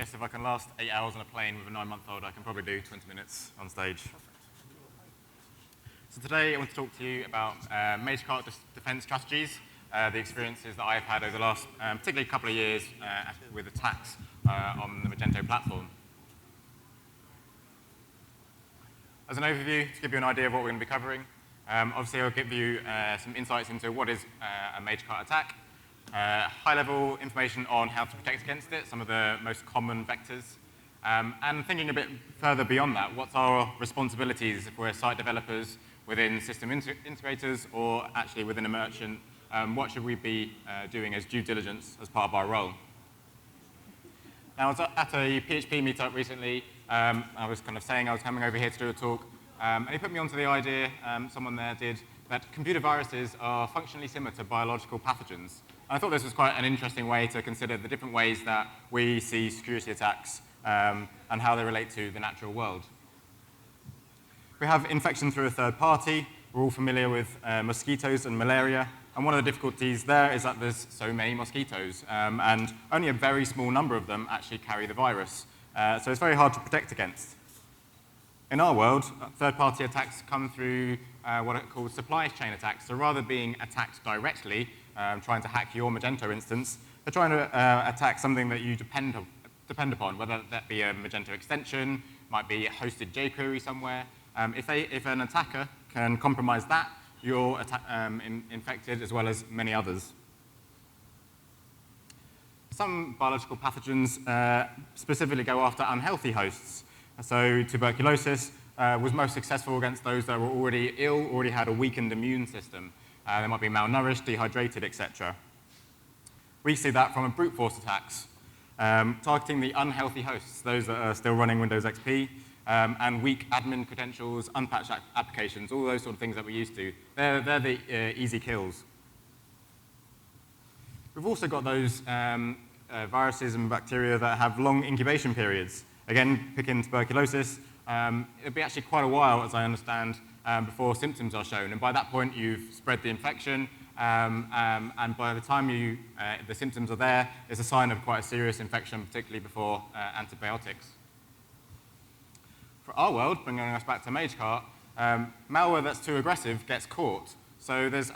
guess if I can last 8 hours on a plane with a 9-month-old, I can probably do 20 minutes on stage. So today I want to talk to you about MageCart defense strategies, the experiences that I've had over the last, particularly couple of years with attacks on the Magento platform. As an overview, to give you an idea of what we're going to be covering, obviously I'll give you some insights into what is a MageCart attack, high-level information on how to protect against it, some of the most common vectors, and thinking a bit further beyond that, what's our responsibilities if we're site developers within system integrators or actually within a merchant, what should we be doing as due diligence as part of our role? Now, I was at a PHP meetup recently. I was kind of saying I was coming over here to do a talk, and he put me onto the idea, someone there did, that computer viruses are functionally similar to biological pathogens. And I thought this was quite an interesting way to consider the different ways that we see security attacks and how they relate to the natural world. We have infection through a third party. We're all familiar with mosquitoes and malaria. And one of the difficulties there is that there's so many mosquitoes, and only a very small number of them actually carry the virus. So it's very hard to protect against. In our world, third-party attacks come through what are called supply chain attacks. So rather being attacked directly, trying to hack your Magento instance, they're trying to attack something that you depend upon, whether that be a Magento extension, might be a hosted jQuery somewhere. If an attacker can compromise that, you're infected as well as many others. Some biological pathogens specifically go after unhealthy hosts. So tuberculosis was most successful against those that were already ill, already had a weakened immune system. They might be malnourished, dehydrated, etc. We see that from brute force attacks, targeting the unhealthy hosts, those that are still running Windows XP, and weak admin credentials, unpatched applications, all those sort of things that we're used to. They're the easy kills. We've also got those viruses and bacteria that have long incubation periods. Again, picking tuberculosis, it'll be actually quite a while, as I understand, before symptoms are shown. And by that point, you've spread the infection, and by the time the symptoms are there, it's a sign of quite a serious infection, particularly before antibiotics. For our world, bringing us back to MageCart, malware that's too aggressive gets caught. So there's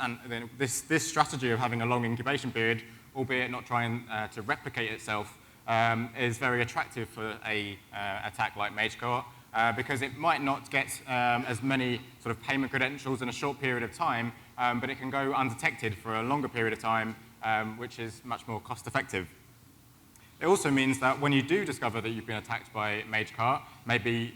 this strategy of having a long incubation period, albeit not trying to replicate itself, is very attractive for an attack like MageCart, because it might not get as many sort of payment credentials in a short period of time, but it can go undetected for a longer period of time, which is much more cost effective. It also means that when you do discover that you've been attacked by MageCart, maybe,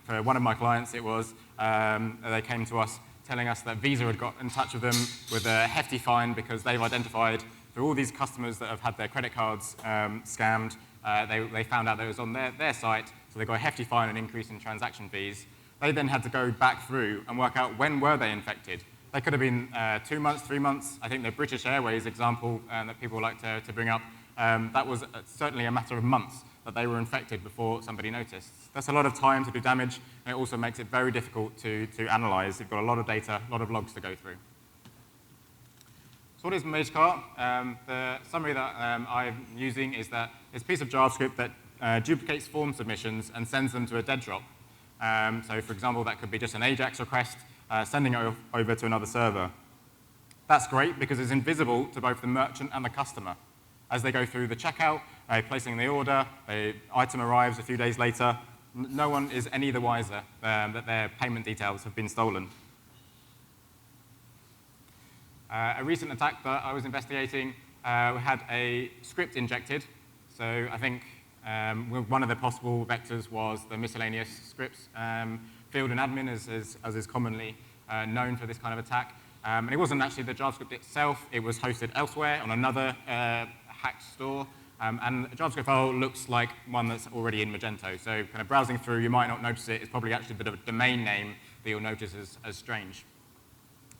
for one of my clients it was, they came to us telling us that Visa had got in touch with them with a hefty fine because they've identified through all these customers that have had their credit cards scammed, they found out that it was on their site, so they got a hefty fine and increase in transaction fees. They then had to go back through and work out when were they infected. They could have been 2 months, 3 months. I think the British Airways example that people like to bring up, that was certainly a matter of months that they were infected before somebody noticed. That's a lot of time to do damage, and it also makes it very difficult to analyze. You've got a lot of data, a lot of logs to go through. So what is MageCart? The summary that I'm using is that it's a piece of JavaScript that duplicates form submissions and sends them to a dead drop. So for example, that could be just an AJAX request, sending it over to another server. That's great because it's invisible to both the merchant and the customer. As they go through the checkout, placing the order, the item arrives a few days later, no one is any the wiser that their payment details have been stolen. A recent attack that I was investigating, we had a script injected. So I think one of the possible vectors was the miscellaneous scripts field in admin, as is commonly known for this kind of attack. And it wasn't actually the JavaScript itself. It was hosted elsewhere on another hacked store. And a JavaScript file looks like one that's already in Magento. So kind of browsing through, you might not notice it. It's probably actually a bit of a domain name that you'll notice as strange.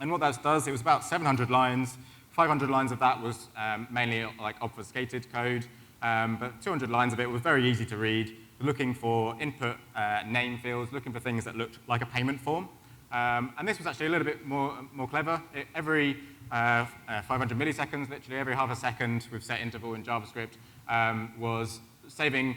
And what that does, it was about 700 lines. 500 lines of that was mainly like obfuscated code, but 200 lines of it was very easy to read, looking for input name fields, looking for things that looked like a payment form. And this was actually a little bit more clever. Every 500 milliseconds, literally every half a second with set interval in JavaScript, was saving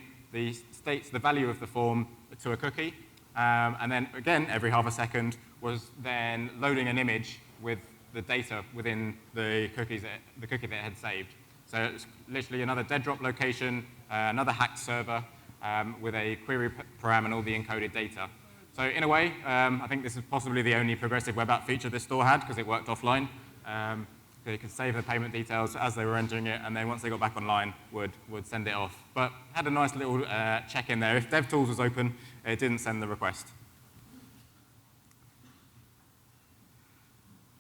states the value of the form to a cookie, and then again, every half a second was then loading an image with the data within the cookie that it had saved. So it's literally another dead drop location, another hacked server with a query param and all the encoded data. So in a way, I think this is possibly the only progressive web app feature this store had because it worked offline. So you could save the payment details as they were entering it, and then once they got back online, would send it off. But had a nice little check in there. If DevTools was open, it didn't send the request.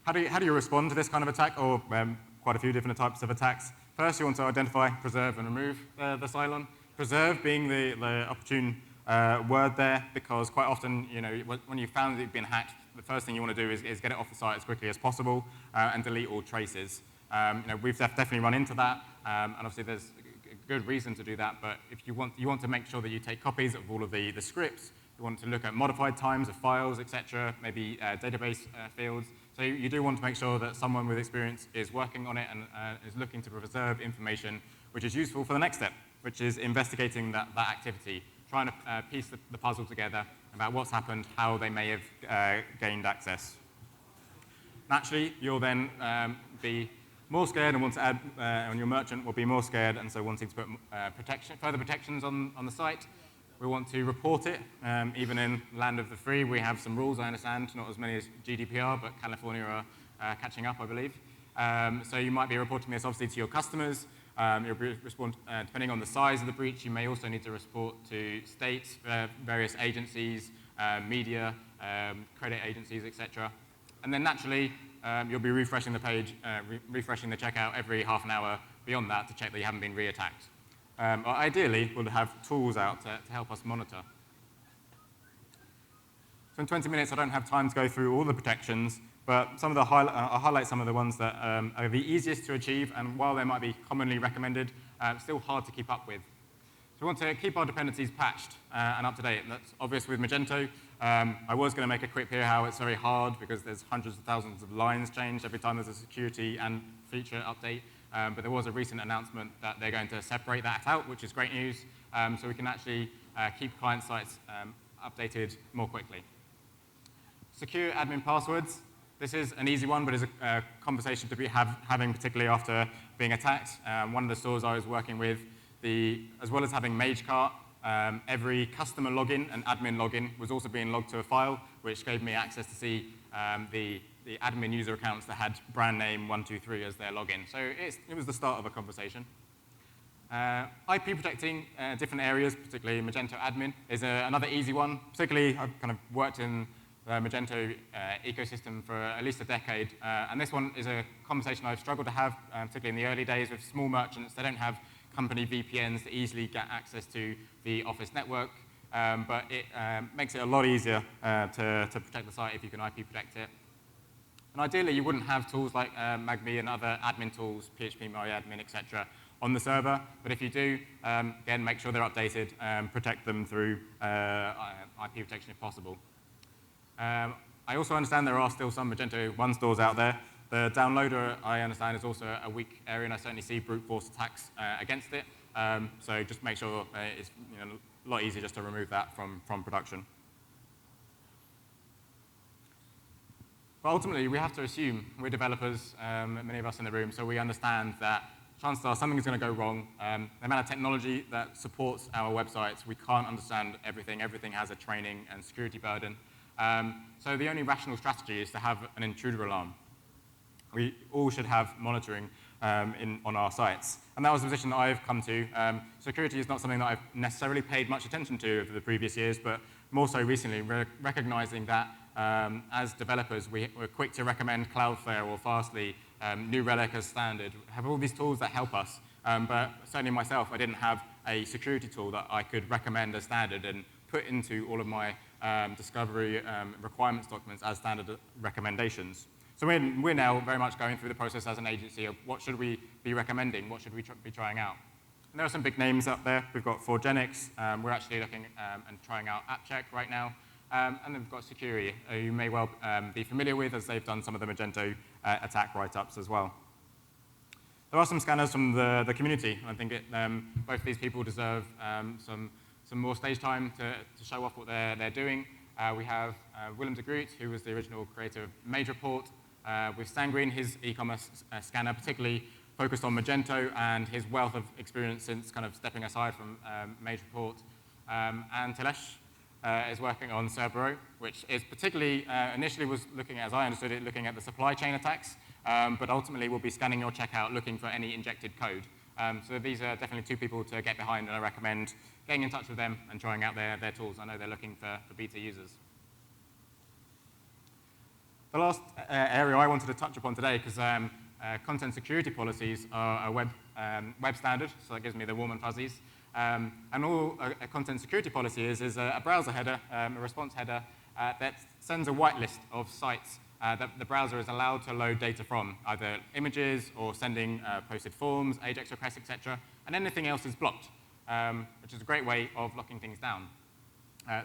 How do you respond to this kind of attack, or quite a few different types of attacks? First, you want to identify, preserve, and remove the Cylon. Preserve being the opportune word there, because quite often, when you found that you've been hacked, the first thing you want to do is get it off the site as quickly as possible and delete all traces. We've definitely run into that, and obviously there's a good reason to do that, but if you want to make sure that you take copies of all of the scripts, you want to look at modified times of files, etc., maybe database fields. So you do want to make sure that someone with experience is working on it and is looking to preserve information which is useful for the next step, which is investigating that activity, trying to piece the puzzle together about what's happened, how they may have gained access. Naturally, you'll then be more scared and want to add, and your merchant will be more scared, and so wanting to put further protections on the site. We want to report it. Even in land of the free, we have some rules, I understand, not as many as GDPR, but California are catching up, I believe. So you might be reporting this, obviously, to your customers. You'll respond, depending on the size of the breach, you may also need to report to states, various agencies, media, credit agencies, etc. And then naturally, you'll be refreshing the page, refreshing the checkout every half an hour beyond that to check that you haven't been reattacked. Ideally, we'll have tools out to help us monitor. So in 20 minutes, I don't have time to go through all the protections, but I'll highlight some of the ones that are the easiest to achieve, and while they might be commonly recommended, still hard to keep up with. So we want to keep our dependencies patched and up to date. And that's obvious with Magento. I was going to make a quip here how it's very hard because there's hundreds of thousands of lines changed every time there's a security and feature update. But there was a recent announcement that they're going to separate that out, which is great news, so we can actually keep client sites updated more quickly. Secure admin passwords. This is an easy one, but is a conversation to be having, particularly after being attacked. One of the stores I was working with, as well as having MageCart, every customer login and admin login was also being logged to a file, which gave me access to see the admin user accounts that had brand name 123 as their login. So it was the start of a conversation. IP protecting different areas, particularly Magento admin, is another easy one. Particularly, I've kind of worked in the Magento ecosystem for at least a decade, and this one is a conversation I've struggled to have, particularly in the early days with small merchants. They don't have company VPNs to easily get access to the Office network, but it makes it a lot easier to protect the site if you can IP protect it. And ideally, you wouldn't have tools like MagMe and other admin tools, PHP MyAdmin, etc., on the server. But if you do, again, make sure they're updated and protect them through IP protection if possible. I also understand there are still some Magento 1 stores out there. The downloader, I understand, is also a weak area, and I certainly see brute force attacks against it. So just make sure it's a lot easier just to remove that from production. But ultimately, we have to assume we're developers, many of us in the room, so we understand that chances are something is going to go wrong. The amount of technology that supports our websites, we can't understand everything. Everything has a training and security burden. So the only rational strategy is to have an intruder alarm. We all should have monitoring on our sites. And that was the position that I've come to. Security is not something that I've necessarily paid much attention to over the previous years, but more so recently, recognizing that as developers, we're quick to recommend Cloudflare or Fastly, New Relic as standard. We have all these tools that help us, but certainly myself, I didn't have a security tool that I could recommend as standard and put into all of my discovery requirements documents as standard recommendations. So we're now very much going through the process as an agency of what should we be recommending, what should we be trying out. And there are some big names up there. We've got Forgenix. We're actually looking and trying out AppCheck right now. And then we've got Securi, who you may well be familiar with, as they've done some of the Magento attack write-ups as well. There are some scanners from the community. I think both these people deserve some some more stage time to show off what they're doing. We have Willem de Groot, who was the original creator of MageReport, with Sanguine, his e-commerce scanner, particularly focused on Magento and his wealth of experience since kind of stepping aside from MageReport. And Tilesh is working on Cerberus, which is particularly, initially was looking, as I understood it, looking at the supply chain attacks, but ultimately will be scanning your checkout, looking for any injected code. So these are definitely two people to get behind, and I recommend getting in touch with them and trying out their tools. I know they're looking for beta users. The last area I wanted to touch upon today, because content security policies are a web standard, so that gives me the warm and fuzzies. And all a content security policy is a browser header, a response header, that sends a whitelist of sites that the browser is allowed to load data from, either images or sending posted forms, AJAX requests, etc., and anything else is blocked, which is a great way of locking things down.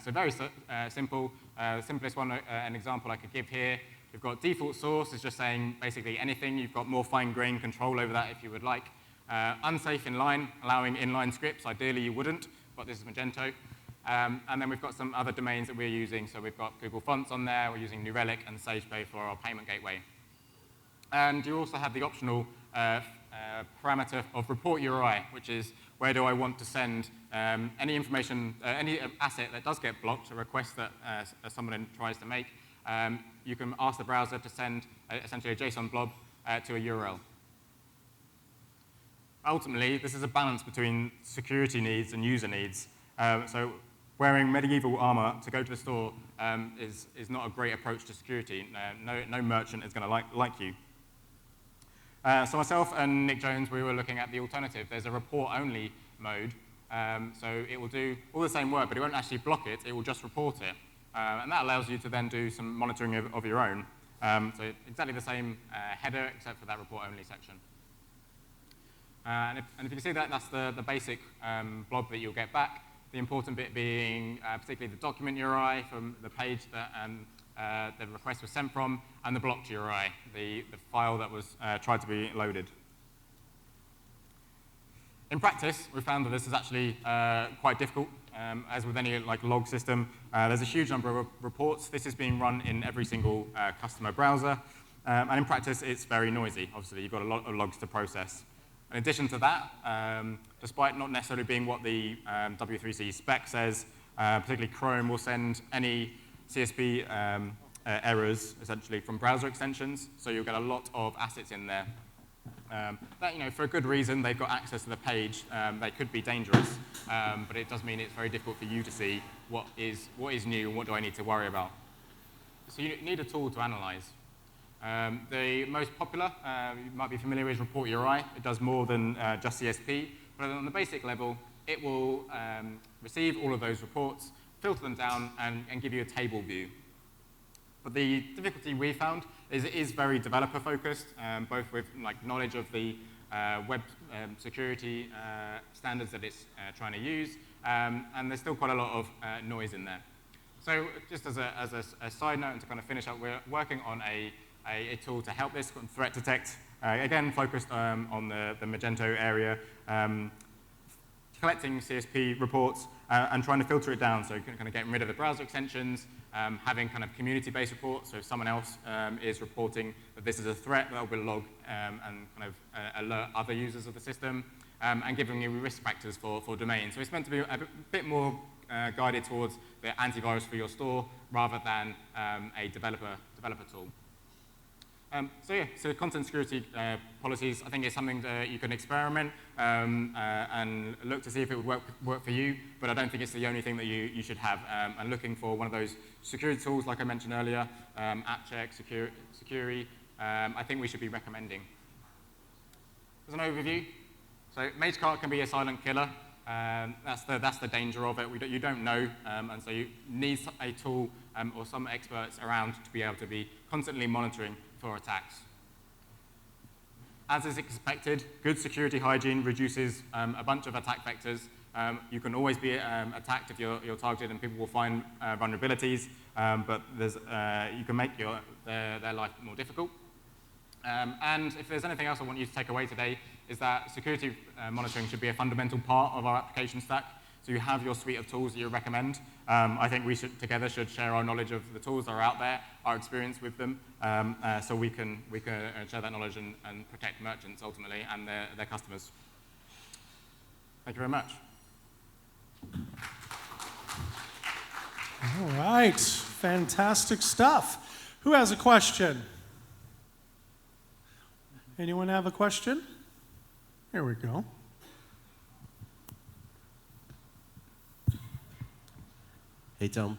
So very simple. The simplest one, an example I could give here, we've got default source is just saying basically anything. You've got more fine-grained control over that if you would like. Unsafe inline, allowing inline scripts. Ideally, you wouldn't, but this is Magento. And then we've got some other domains that we're using. So we've got Google Fonts on there. We're using New Relic and SagePay for our payment gateway. And you also have the optional parameter of report URI, which is where do I want to send any information, any asset that does get blocked, a request that someone tries to make. You can ask the browser to send essentially a JSON blob to a URL. Ultimately, this is a balance between security needs and user needs. So wearing medieval armor to go to the store is not a great approach to security. No merchant is going to like you. So myself and Nick Jones, we were looking at the alternative. There's a report-only mode. So it will do all the same work, but it won't actually block it. It will just report it. And that allows you to then do some monitoring of your own. So exactly the same header, except for that report-only section. And if you can see that, that's the basic blob that you'll get back. The important bit being particularly the document URI from the page that the request was sent from, and the blocked URI, the file that was tried to be loaded. In practice, we found that this is actually quite difficult. As with any log system, there's a huge number of reports. This is being run in every single customer browser. And in practice, it's very noisy. Obviously, you've got a lot of logs to process. In addition to that, despite not necessarily being what the W3C spec says, particularly Chrome will send any CSP errors, essentially, from browser extensions. So you'll get a lot of assets in there. That, for a good reason, they've got access to the page. They could be dangerous, but it does mean it's very difficult for you to see what is new and what do I need to worry about. So you need a tool to analyze. The most popular, you might be familiar with, Report URI. It does more than just CSP, but on the basic level, it will receive all of those reports, filter them down, and give you a table view. But the difficulty we found is it is very developer-focused, both with knowledge of the web security standards that it's trying to use, and there's still quite a lot of noise in there. So just as a side note, and to kind of finish up, we're working on a tool to help this threat detect, again focused on the Magento area, collecting CSP reports and trying to filter it down, so kind of getting rid of the browser extensions, having kind of community-based reports, so if someone else is reporting that this is a threat, that will log and kind of alert other users of the system, and giving you risk factors for domains. So it's meant to be a bit more guided towards the antivirus for your store rather than a developer tool. So content security policies, I think, is something that you can experiment and look to see if it would work for you, but I don't think it's the only thing that you should have. And looking for one of those security tools, like I mentioned earlier, AppCheck, Securi, I think we should be recommending. As an overview, so MageCart can be a silent killer. That's the danger of it. You don't know, and so you need a tool or some experts around to be able to be constantly monitoring for attacks. As is expected, good security hygiene reduces a bunch of attack vectors. You can always be attacked if you're targeted, and people will find vulnerabilities, but you can make their life more difficult. And if there's anything else I want you to take away today, is that security monitoring should be a fundamental part of our application stack. So you have your suite of tools that you recommend. I think we together should share our knowledge of the tools that are out there, our experience with them, so we can share that knowledge and protect merchants ultimately and their customers. Thank you very much. All right, fantastic stuff. Who has a question? Anyone have a question? Here we go. Hey Tom,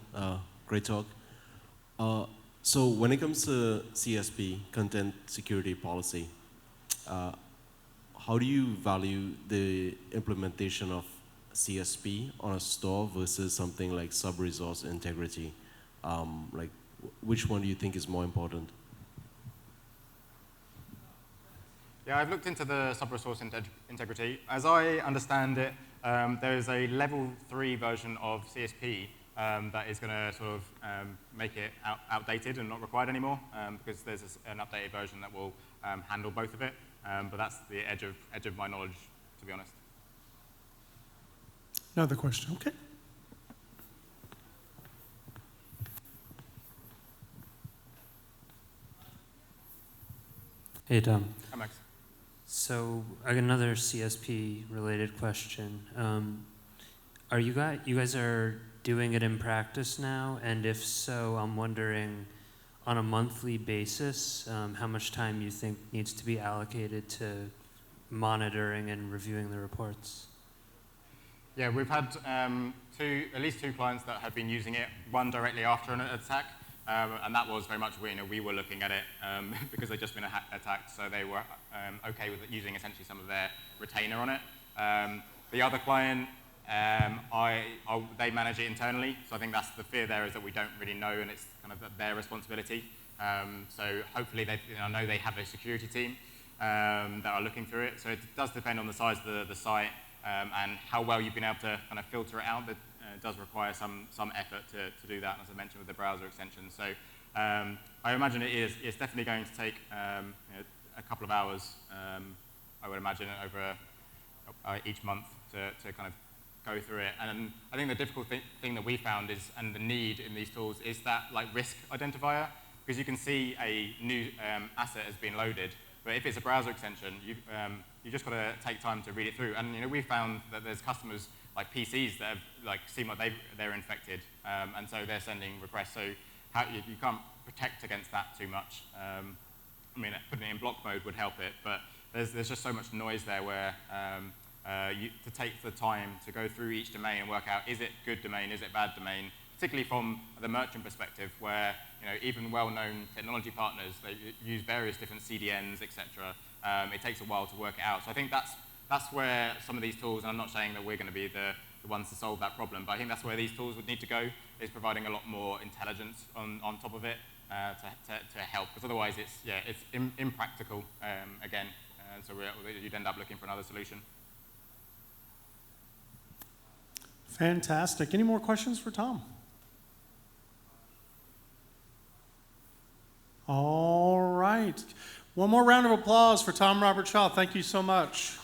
great talk. So when it comes to CSP, Content Security Policy, how do you value the implementation of CSP on a store versus something like sub-resource integrity? Like, which one do you think is more important? Yeah, I've looked into the sub-resource integrity. As I understand it, there is a level 3 version of CSP that is going to sort of make it outdated and not required anymore, because there's an updated version that will handle both of it. But that's the edge of my knowledge, to be honest. Another question, okay. Hey, Tom. Hi, Max. So I got another CSP-related question. Are you guys are doing it in practice now? And if so, I'm wondering, on a monthly basis, how much time you think needs to be allocated to monitoring and reviewing the reports? Yeah, we've had at least two clients that have been using it, one directly after an attack, and that was very much, we were looking at it because they'd just been attacked, so they were okay with using essentially some of their retainer on it. The other client, they manage it internally, so I think that's the fear there, is that we don't really know, and it's kind of their responsibility. So hopefully, I know they have a security team that are looking through it, so it does depend on the size of the site and how well you've been able to kind of filter it out. But it does require some effort to do that, as I mentioned with the browser extension. So I imagine it's definitely going to take a couple of hours, I would imagine, over each month to kind of go through it. And I think the difficult thing that we found is, and the need in these tools, is that like risk identifier, because you can see a new asset has been loaded, but if it's a browser extension, you just got to take time to read it through. And we found that there's customers like PCs that have seem like they're infected, and so they're sending requests. So you can't protect against that too much. I mean, putting it in block mode would help it, but there's just so much noise there where to take the time to go through each domain and work out, is it good domain, is it bad domain, particularly from the merchant perspective, where even well-known technology partners, they use various different CDNs, etc. It takes a while to work it out. So I think that's where some of these tools, and I'm not saying that we're going to be the ones to solve that problem, but I think that's where these tools would need to go, is providing a lot more intelligence on top of it to help, because otherwise it's impractical again, so you'd end up looking for another solution. Fantastic. Any more questions for Tom? All right. One more round of applause for Tom Robertshaw. Thank you so much.